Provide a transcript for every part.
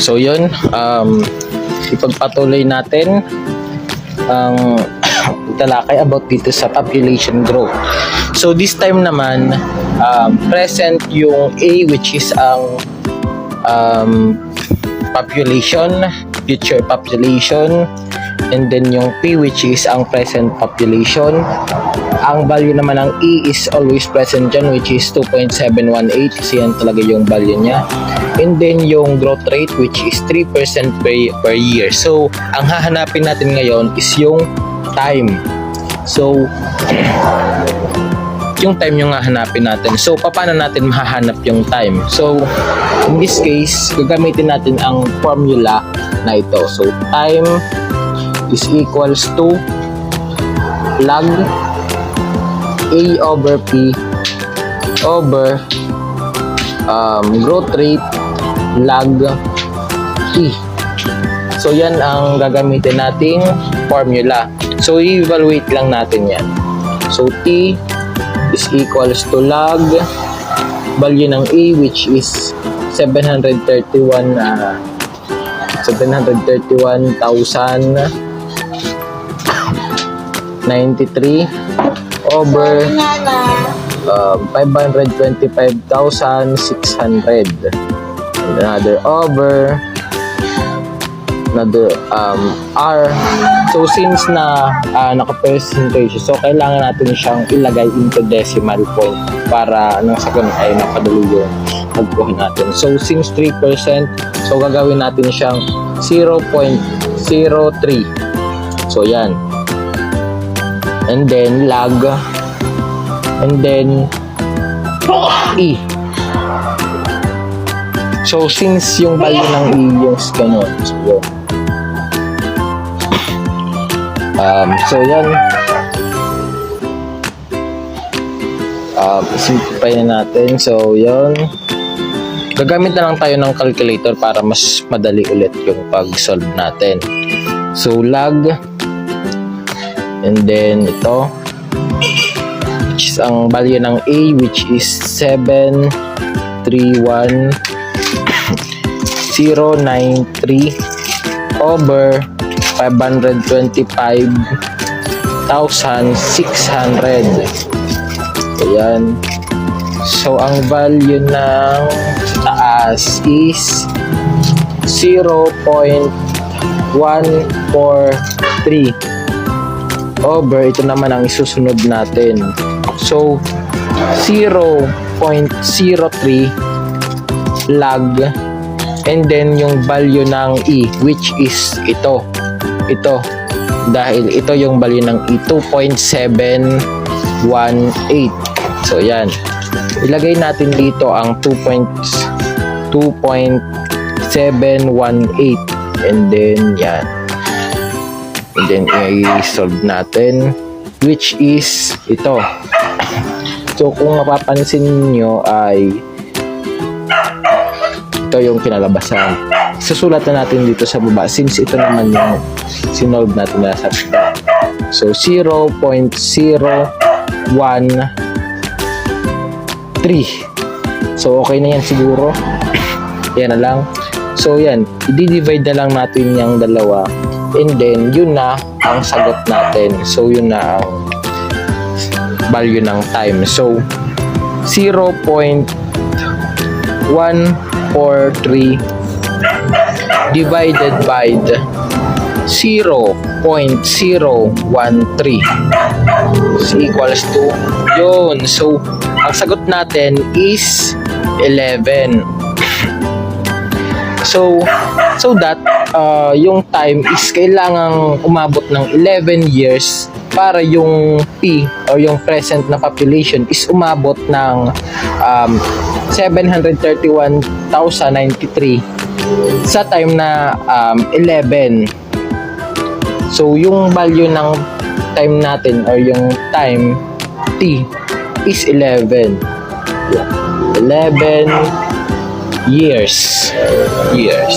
So yun, ipagpatuloy natin ang talakay about dito sa population growth. So this time naman, present yung A, which is ang population, future population, and then yung P, which is ang present population. Ang value naman ng E is always present dyan, which is 2.718 kasi yan talaga yung value niya. And then yung growth rate, which is 3% per year. So ang hahanapin natin ngayon is yung time. So yung time yung hahanapin natin. So paano natin mahahanap yung time? So in this case, gagamitin natin ang formula na ito. So time is equals to log A over P over growth rate log E. So yan ang gagamitin nating formula. So i-evaluate lang natin yan. So T is equals to log value ng A, which is 731,093 over 525,600, another over R. So since na naka-percentage, so kailangan natin siyang ilagay into decimal point para nang sa ganun ay napadali yung pagkuha natin. So since 3%, so gagawin natin siyang 0.03. So yan. And then log, and then E. So since yung value ng E yung ganun, so yun. So yan, simplify na natin. So yun, gagamit na lang tayo ng calculator para mas madali ulit yung pag-solve natin. So log, and then ito, which is ang value ng A, which is 731,093 over 525,600. Ayan. So ang value ng taas is 0.143 over, ito naman ang isusunod natin. So 0.03 log, and then yung value ng E, which is ito dahil ito yung value ng E, 2.718. So yan, ilagay natin dito ang 2.718, and then yan, and then i-solve natin, which is ito. So kung mapapansin nyo ay ito yung kinalabasan. Susulat na natin dito sa baba since ito naman yung sinolve natin na sa baba. So 0.0113. So okay na yan siguro. Yan na lang. So yan, i-divide na lang natin yung dalawa, and then yun na ang sagot natin. So yun na ang value ng time. So 0.143 divided by the 0.013 is equals to yun. So ang sagot natin is 11. So that yung time is kailangang umabot ng 11 years para yung P o yung present na population is umabot ng 731,093 sa time na 11. So yung value ng time natin or yung time T is 11. 11 years. Yeah.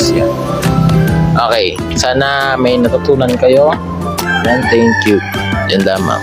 Okay, sana may natutunan kayo. And thank you. Yan lamang.